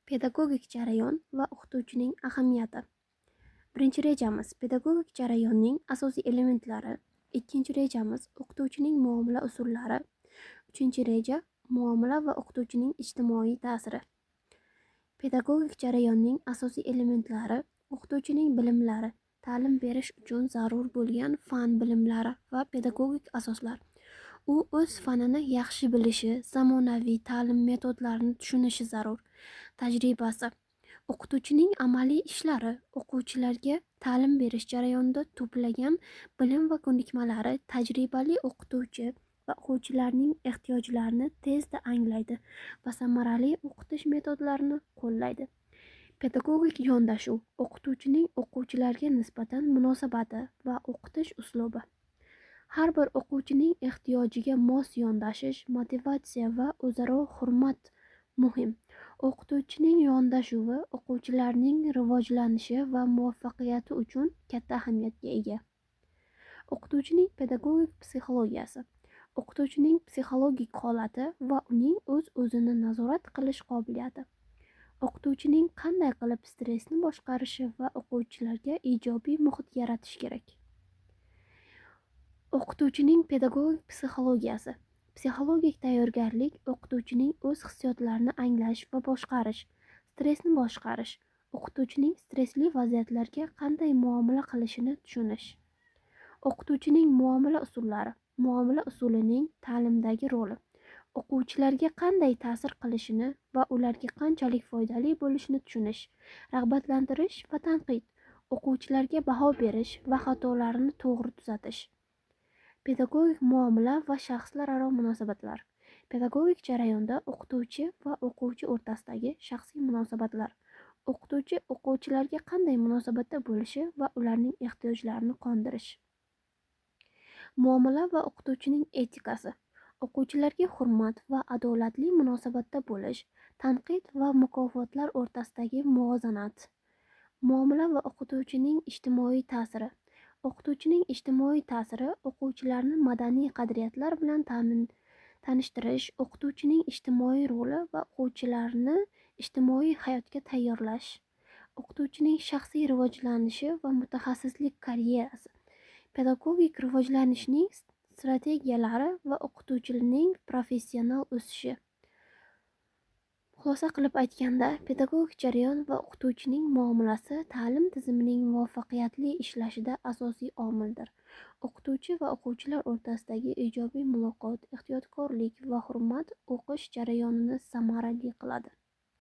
Pedagogik jarayon va o'qituvchining ahamiyati. Birinchi rejamiz pedagogik jarayonning asosiy elementlari. Ikkinchi rejamiz o'qituvchining muomala usullari. Uchinchi reja muomala va o'qituvchining ijtimoiy ta'siri. Pedagogik jarayonning asosiy elementlari: o'qituvchining bilimlari, ta'lim berish uchun zarur bo'lgan fan bilimlari va pedagogik asoslar. U o'z fanini yaxshi bilishi, zamonaviy ta'lim metodlarini tushunishi zarur. Tajribasi: o'qituvchining amaliy ishlari, o'quvchilarga ta'lim berish jarayonida to'plagan bilim va ko'nikmalari. Tajribali o'qituvchi va o'quvchilarning ehtiyojlarini tezda anglaydi va samarali o'qitish metodlarini qo'llaydi. Pedagogik yondashuv: o'qituvchining o'quvchilarga nisbatan munosabati va o'qitish uslubi. Har bir o'quvchining ehtiyojiga mos yondashish, motivatsiya va o'zaro hurmat muhim. O'qituvchining yondashuvi o'quvchilarning rivojlanishi va muvaffaqiyati uchun katta ahamiyatga ega. O'qituvchining pedagogik psixologiyasi. O'qituvchining psixologik holati va uning o'z-o'zini nazorat qilish qobiliyati. O'qituvchining qanday qilib stressni boshqarishi va o'quvchilarga ijobiy muhit yaratish kerak. O'qituvchining pedagogik psixologiyasi. Psixologik tayyorgarlik o'qituvchining o'z hissiyotlarini anglash va boshqarish, stressni boshqarish, o'qituvchining stressli vaziyatlarga qanday muomala qilishini tushunish. O'qituvchining muomala usullari. Muomala usulining ta'limdagi roli. O'quvchilarga qanday ta'sir qilishini va ularga qanchalik foydali bo'lishini tushunish. Rag'batlantirish va tanqid. O'quvchilarga baho berish va xatolarini to'g'ri tuzatish. Pedagogik muomala va shaxslararo munosabatlar. Pedagogik jarayonda o'qituvchi va o'quvchi o'rtasidagi shaxsiy munosabatlar. O'qituvchi o'quvchilarga qanday munosabatda bo'lishi va ularning ehtiyojlarini qondirish. Muomala va o'qituvchining etikasi. O'quvchilarga hurmat va adolatli munosabatda bo'lish, tanqid va mukofotlar o'rtasidagi muvozanat. Muomala va o'qituvchining ijtimoiy ta'siri. O'qituvchining ijtimoiy ta'siri o'quvchilarni madaniy qadriyatlar bilan tanishtirish, o'qituvchining ijtimoiy roli va o'quvchilarni ijtimoiy hayotga tayyorlash. O'qituvchining shaxsiy rivojlanishi va mutaxassislik karyerasi. Pedagogik rivojlanishning strategiyalari va o'qituvchining professional o'sishi. Xulosa qilib aytganda, pedagogik jarayon va o'qituvchining muomalasi ta'lim tizimining muvaffaqiyatli ishlashida asosiy omildir. O'qituvchi va o'quvchilar o'rtasidagi ijobiy muloqot, ehtiyotkorlik va hurmat o'qish jarayonini samarali qiladi.